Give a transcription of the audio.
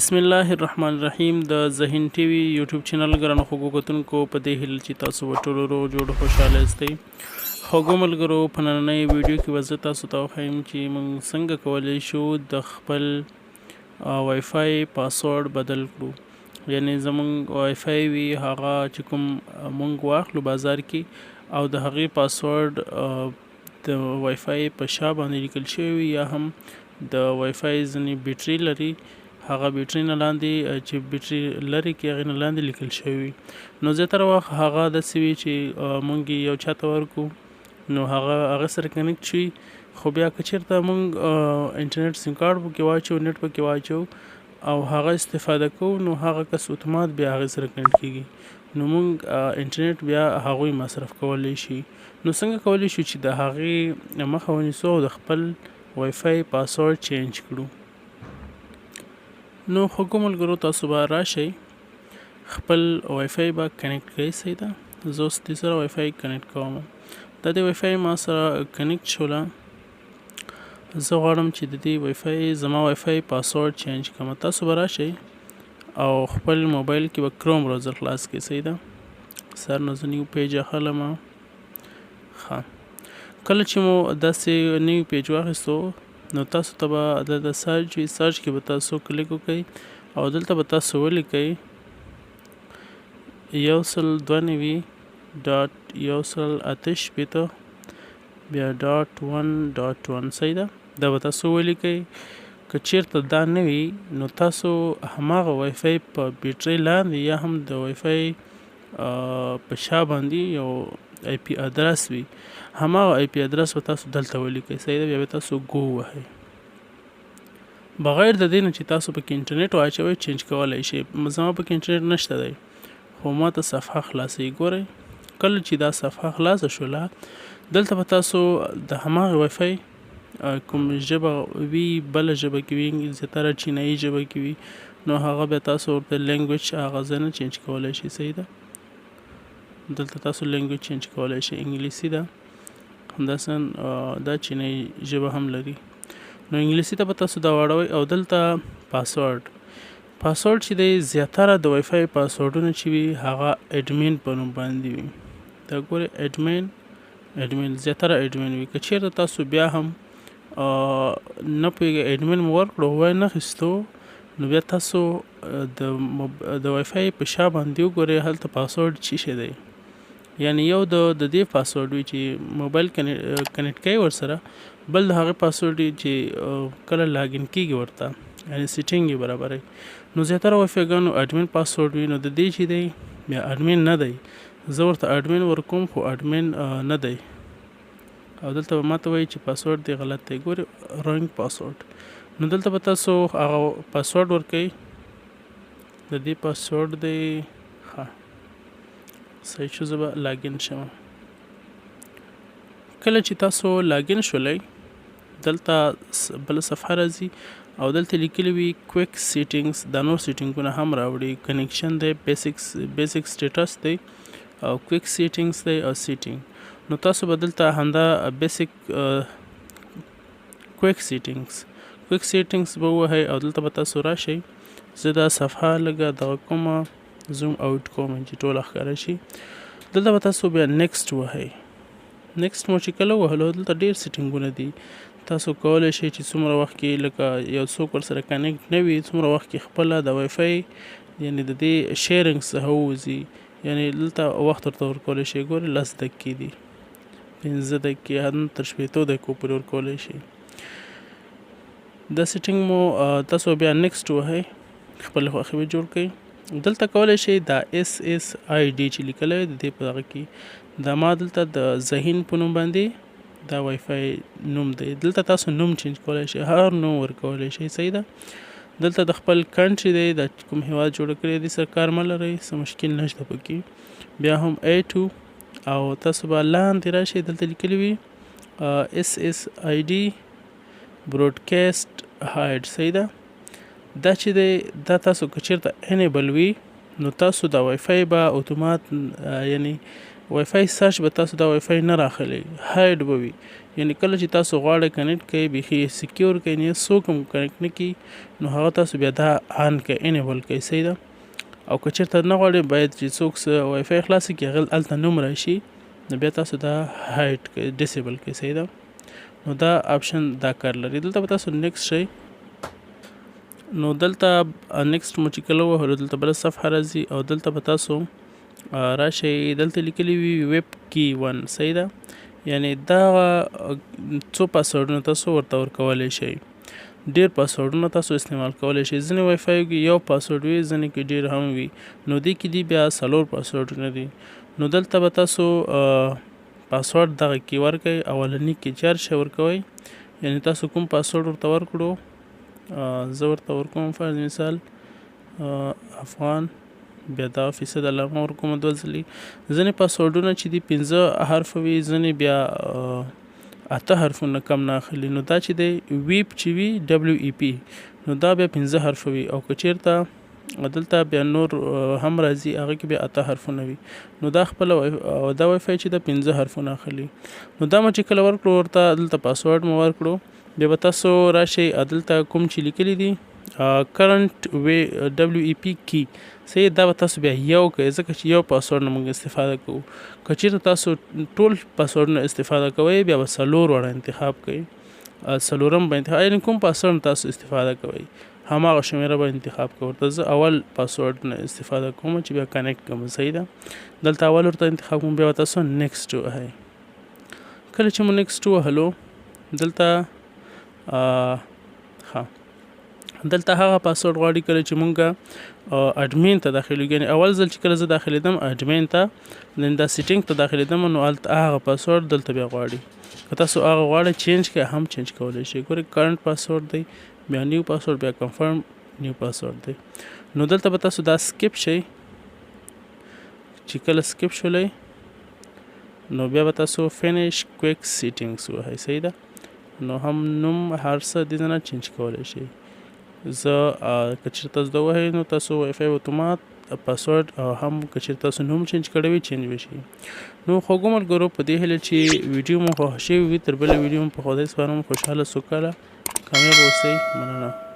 بسم الله الرحمن الرحیم د ذهین ټي وي یوټیوب چینل ګرانو خوږو کتونکو په دې هیله چې تاسو به ټول روغ جوړ خوشحاله یاستئ. خوږو ملګرو په نننۍ ویډیو کې به زه تاسو ته وښیم چې موږ څنګه کولی شو د خپل وای فای پاسورډ بدل کړو. یعنی زموږ وای فای وي هغه چې کوم موږ واخلو بازار کې او د هغې پاسورډ د وای فای په شا باندې لیکل شوی وي یا هم د وای فای ځینې بیټري لري هغه بیټري نه لاندې چې بیټري لري کې هغې نه لاندې لیکل شوی وي. نو زیاتره وخت هغه داسې وي چې موږ یو چا ته ورکړو نو هغه سره کنیکټ شي، خو بیا که چېرته موږ انټرنیټ سیم کارډ پکې واچو، نیټ پکې واچو او هغه استفاده کوو نو هغه کس اتومات بیا هغې سره کنیکټ کېږي، نو موږ انټرنیټ بیا هغوی مصرف کولی شي. نو څنګه کولی شو چې د هغې مخه ونیسو او د خپل وای فای پاسورډ چینج کړو. نو خوږو ملګرو تاسو به راشئ، خپل وای فای به کنیکټ کړئ. صحیح ده، زه اوس دې سره وای فای کنیکټ کوم. دا د وای فای ما سره کنیکټ شوله. زه غواړم چې د دې وای فای زما وای فای پاسورډ چینج کړم. تاسو به راشئ او خپل موبایل کې به کروم براوزر خلاص کړئ. صحیح ده، سر نه زه نیو پیج اخلم. ښه، کله چې مو داسې نیو پیج واخیستو نو تاسو ته به د سرچ وي، سرچ کې به تاسو کلیک وکړئ او دلته به تاسو ولیکئ 192.168 بیا .1.1. صحیح ده، دا به تاسو ولیکئ. که چیرته دا نه وي نو تاسو هماغه وای فای په بیټرۍ لاندې یا هم د وای فای په شا باندې یو آی پی ادرس وي، هماغه آی پی ادرس به تاسو دلته ولیکئ. صحیح ده، بیا به تاسو ګو ووهئ. بغیر د دې نه چې تاسو پکې انټرنیټ واچوئ چینج کولی شئ. زما پکې انټرنیټ نشته دی خو ما ته صفحه خلاصوي. ګورئ، کله چې دا صفحه خلاصه شوله دلته به تاسو د هماغې وای فای کوم ژبه وي، بله ژبه کې وي، زیاتره چینایي ژبه کې وي، نو هغه بیا تاسو ورته لینګویج هغه ځای نه چینج کولی شئ. صحیح ده، دلته تاسو لینګویج چینج کولی شئ. انګلیسي ده، همداسې دا چینایي ژبه هم لري، نو انګلیسي ته به تاسو دا واړوئ او دلته پاسورډ چې دی زیاتره د وای فای پاسورډونه چې وي هغه اډمین په نوم باندې وي. دا ګورئ اډمین زیاتره اډمین وي. که چیرته تاسو بیا هم نه پوهېږئ اډمین مو ورکړو وای نه اخیستو نو بیا تاسو د وای فای په شا باندې وګورئ هلته پاسورډ څه شی دی. یعنی یو د دې پاسورډ وي چې موبایل کنیکټ کوئ ورسره، بل د هغې پاسورډ چې کله لاګین کېږي ورته، یعنی سیټینګ یې برابروي. نو زیاتره وای فایګانو اډمین پاسورډ وي، نو د دې چې دی بیا اډمین نه دی، زه ورته اډمین ورکوم خو اډمین نه دی او دلته به ماته وایي چې پاسورډ دی غلط دی. ګورئ رانګ پاسورډ، نو دلته به تاسو هغه پاسورډ ورکوئ. د دې پاسورډ دی، ښه صحیح شو، زه به لاګین شم. کله چې تاسو لاګین شولئ دلته بله صفحه راځي او دلته لیکلي وي کویک سیټینګز، دا نور سیټینګونه هم راوړي. کنیکشن دی، بیسیک سټیټس دی او کویک سیټینګز دی او سیټینګ. نو تاسو به دلته همدا بیسیک کویک سیټینګز به ووهئ او دلته به تاسو راشئ. زه دا صفحه لږه دغه کومه زوم آوټ کوم چې ټوله ښکاره شي. دلته به تاسو بیا نیکسټ ووهئ. نیکسټ مو چې کله ووهلو دلته ډېر سیټینګونه دي. تاسو کولی شئ چې څومره وخت کې لکه یو څوک ورسره کنیکټ نه وي څومره وخت کې خپله د وای فای یعنی د دې شیرینګ څخه ووځي، یعنی دلته وخت ورته ورکولی شئ. ګورئ 10 دقیقې دي، 15 دقیقې، هم تر 15 دقیقو پورې ورکولی شئ. دا سیټینګ مو تاسو بیا نیکسټ ووهئ، خپل خوښې به جوړ کړئ. دلته کولی شئ دا SSID چې لیکلی د دې په دغه کې دا ما دلته د ذهین په نوم باندې دا وای فای نوم دی. دلته تاسو نوم چینج کولی شئ، هر نوم ورکولی شئ. صحیح ده، دلته د خپل کنټري دی، د کوم هیواد جوړه کړی دی سره کار مه لرئ، څه مشکل نشته پکې. بیا هم A2 او تاسو به لاندې راشئ، دلته لیکلي وي SSID براډکاسټ هاید. صحیح ده، دا چې دی دا تاسو که چیرته انیبل وي نو تاسو دا وای فای به اتومات یعنی وای فای سرچ به تاسو دا وای فای نه راخلی هاید به وي یعنی کله چې تاسو غواړئ کنیکټ کوئ بیخي سکیور کوئ نه څوک هم کنیکټ نه کړي نو هغه تاسو بیا دا آن کوئ انیبل کوئ صحیح ده او که چېرته نه غواړئ باید چې څوک وای فای خلاص کړي هغه هلته نوم راشي نو بیا تاسو دا هاید کوئ ډسیبل کوئ صحیح ده نو دا آپشن دا کار لري دلته به تاسو نیکسټ شئ نو دلته نیکسټ مو چې کله ووهلو دلته بله صفحه راځي او دلته به تاسو راشئ دلته لیکلی وي ویب کی 1 صحیح ده یعنی دا څو پاسورډونه تاسو ورته ورکولی شئ ډېر پاسورډونه تاسو استعمال کولی شئ ځینې وای فای کې یو پاسورډ وي ځینې کې ډېر هم وي نو دې کې دي بیا 4 پاسورډونه دي نو دلته به تاسو پاسورډ دغه کې ورکئ اولني کې 4 شی ورکوئ یعنی تاسو کوم پاسورډ ورته ورکړو زه ورته ورکوم فرض مثال افغان بیا دا فیصد علامه ورکوم دوه ځلې ځینې پاسورډونه چې دي 15 حرف وي ځینې بیا 8 حرفونه کم نه اخلي نو دا چې دی ویپ چې وي WEP نو دا بیا 15 حرف وي او که چېرته دلته بیا نور هم راځي هغه کې بیا 8 حرفونه وي نو دا خپله دا وای فای چې د 15 حرفونه اخلي نو دا مو چې کله ورکړو ورته دلته پاسورډ مو ورکړو بیا به تاسو راشئ دلته کوم چې لیکلي دي کرنټ WEP کی صحیح دا به تاسو بیا یو کوئ ځکه چې یو پاسورډ نه موږ استفاده کوو که چېرته تاسو ټول پاسورډونه استفاده کوئ بیا به 4 وړه انتخاب کوئ 4م به انتخاب یعنې کوم پاسورډ تاسو استفاده کوئ هماغه شمیره به انتخاب کوئ ورته زه اول پاسورډ نه استفاده کوم چې بیا کنیکټ کوم صحیح ده دلته اول ورته انتخاب کوم بیا به تاسو نیکسټ ووهئ کله چې مو نیکسټ ووهلو دلته دلته هغه پاسورډ غواړي کله چې مونږ اډمین ته داخلېږو یعنې اول ځل چې کله زه داخلېدم اډمین ته دا سیټینګ ته داخلېدم نو هلته هغه پاسورډ دلته بیا غواړي که تاسو هغه غواړئ چینج کړئ هم چینج کولی شئ ګورئ کرنټ پاسورډ دی بیا نیو پاسورډ بیا کنفرم نیو پاسورډ دی نو دلته به تاسو دا سکیپ شئ چې کله سکیپ شولی نو بیا به تاسو فینیش کویک سیټینګس ووهئ صحیح ده نو هم نوم هر څه دې نه چینج کولی شئ زه که چېرته تاسو دا ووهئ نو تاسو وای فای اتومات پاسورډ او هم که چېرته تاسو نوم چینج کړی وي چینج به شي نو خوږو ملګرو په دې هیله چې ویډیو مو خوښ شوي وي تر بلې ویډیو مو په خدای سپارم خوشحاله سوکاله کامیاب اوسئ مننه